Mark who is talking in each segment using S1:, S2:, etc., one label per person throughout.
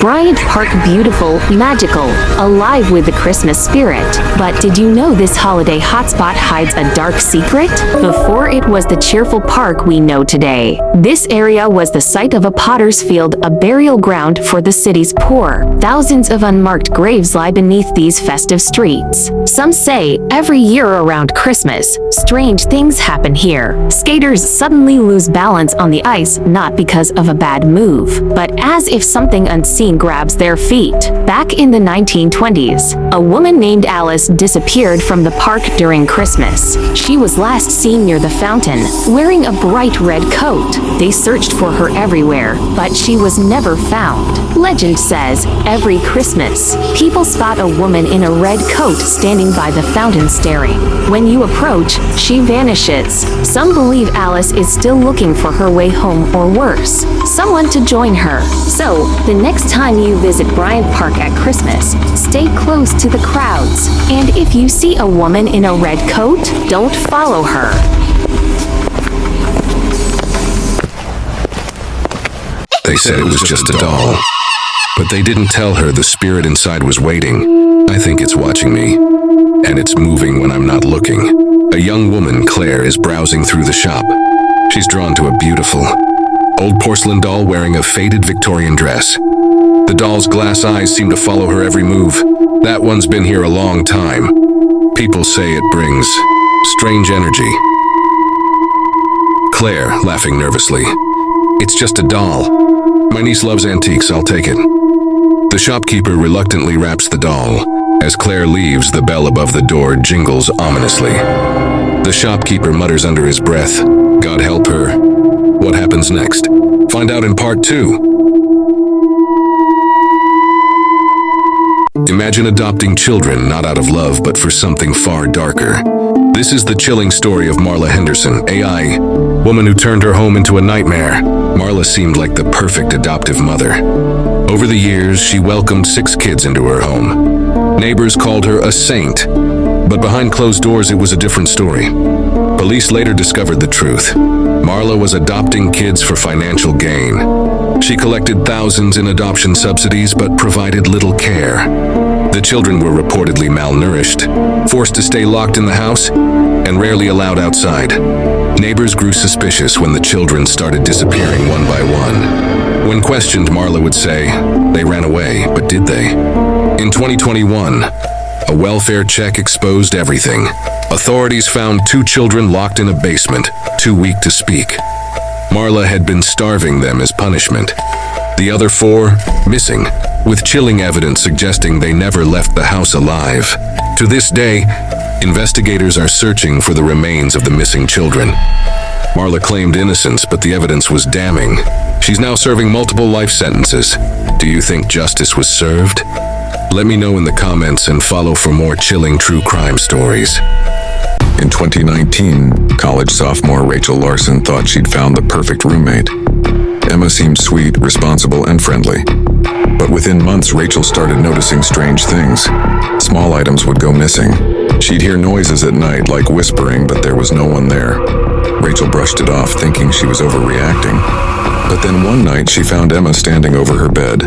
S1: Bryant Park beautiful, magical, alive with the Christmas spirit. But did you know this holiday hotspot hides a dark secret? Before it was the cheerful park we know today, this area was the site of a potter's field, a burial ground for the city's poor. Thousands of unmarked graves lie beneath these festive streets. Some say every year around Christmas, strange things happen here. Skaters suddenly lose balance on the ice, not because of a bad move, but as if something unseen grabs their feet. Back in the 1920s, a woman named Alice disappeared from the park during Christmas. She was last seen near the fountain, wearing a bright red coat. They searched for her everywhere, but she was never found. Legend says, every Christmas, people spot a woman in a red coat standing by the fountain staring. When you approach, she vanishes. Some believe Alice is still looking for her way home, or worse, someone to join her. So, the next time you visit Bryant Park at Christmas, stay close to the crowds. And if you see a woman in a red coat, don't follow her.
S2: They said it was just a doll, but they didn't tell her the spirit inside was waiting. I think it's watching me, and it's moving when I'm not looking. A young woman, Claire, is browsing through the shop. She's drawn to a beautiful, old porcelain doll wearing a faded Victorian dress. The doll's glass eyes seem to follow her every move. That one's been here a long time. People say it brings strange energy. Claire, laughing nervously. It's just a doll. My niece loves antiques, I'll take it. The shopkeeper reluctantly wraps the doll. As Claire leaves, the bell above the door jingles ominously. The shopkeeper mutters under his breath, God help her. What happens next? Find out in part 2. Imagine adopting children not out of love but for something far darker. This is the chilling story of Marla Henderson, AI, woman who turned her home into a nightmare. Marla seemed like the perfect adoptive mother. Over the years, she welcomed 6 kids into her home. Neighbors called her a saint, but behind closed doors it was a different story. Police later discovered the truth. Marla was adopting kids for financial gain. She collected thousands in adoption subsidies but provided little care. The children were reportedly malnourished, forced to stay locked in the house, and rarely allowed outside. Neighbors grew suspicious when the children started disappearing one by one. When questioned, Marla would say, they ran away, but did they? In 2021, a welfare check exposed everything. Authorities found 2 children locked in a basement, too weak to speak. Marla had been starving them as punishment. The other 4, missing, with chilling evidence suggesting they never left the house alive. To this day, investigators are searching for the remains of the missing children. Marla claimed innocence, but the evidence was damning. She's now serving multiple life sentences. Do you think justice was served? Let me know in the comments and follow for more chilling true crime stories.
S3: In 2019, college sophomore Rachel Larson thought she'd found the perfect roommate. Emma seemed sweet, responsible, and friendly. But within months, Rachel started noticing strange things. Small items would go missing. She'd hear noises at night, like whispering, but there was no one there. Rachel brushed it off, thinking she was overreacting. But then one night, she found Emma standing over her bed.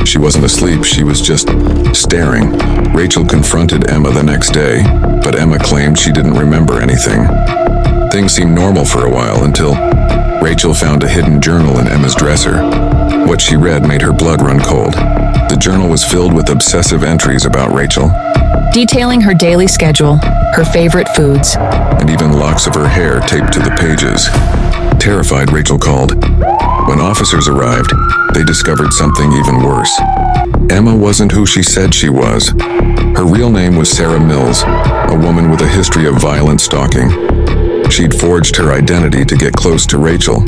S3: She wasn't asleep, she was just staring. Rachel confronted Emma the next day, but Emma claimed she didn't remember anything. Things seemed normal for a while until Rachel found a hidden journal in Emma's dresser. What she read made her blood run cold. The journal was filled with obsessive entries about Rachel,
S4: detailing her daily schedule, her favorite foods,
S3: and even locks of her hair taped to the pages. Terrified, Rachel called. When officers arrived, they discovered something even worse. Emma wasn't who she said she was. Her real name was Sarah Mills, a woman with a history of violent stalking. She'd forged her identity to get close to Rachel.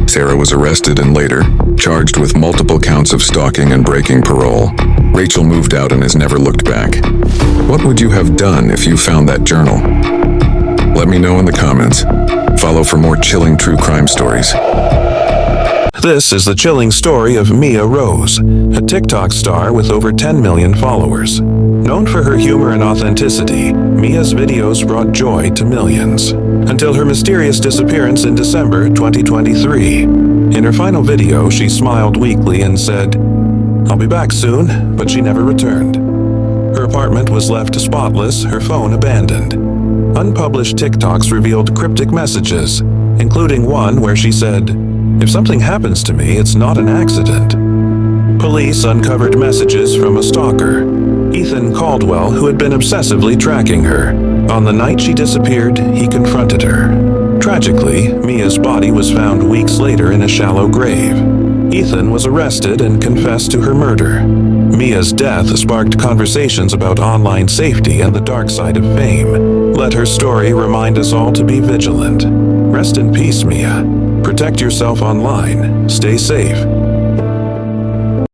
S3: Sarah was arrested and later charged with multiple counts of stalking and breaking parole. Rachel moved out and has never looked back. What would you have done if you found that journal? Let me know in the comments. Follow for more chilling true crime stories.
S5: This is the chilling story of Mia Rose, a TikTok star with over 10 million followers. Known for her humor and authenticity, Mia's videos brought joy to millions, until her mysterious disappearance in December 2023. In her final video, she smiled weakly and said, "I'll be back soon," but she never returned. Her apartment was left spotless, her phone abandoned. Unpublished TikToks revealed cryptic messages, including one where she said, "If something happens to me, it's not an accident." Police uncovered messages from a stalker, Ethan Caldwell, who had been obsessively tracking her. On the night she disappeared, he confronted her. Tragically, Mia's body was found weeks later in a shallow grave. Ethan was arrested and confessed to her murder. Mia's death sparked conversations about online safety and the dark side of fame. Let her story remind us all to be vigilant. Rest in peace, Mia. Protect yourself online. Stay safe.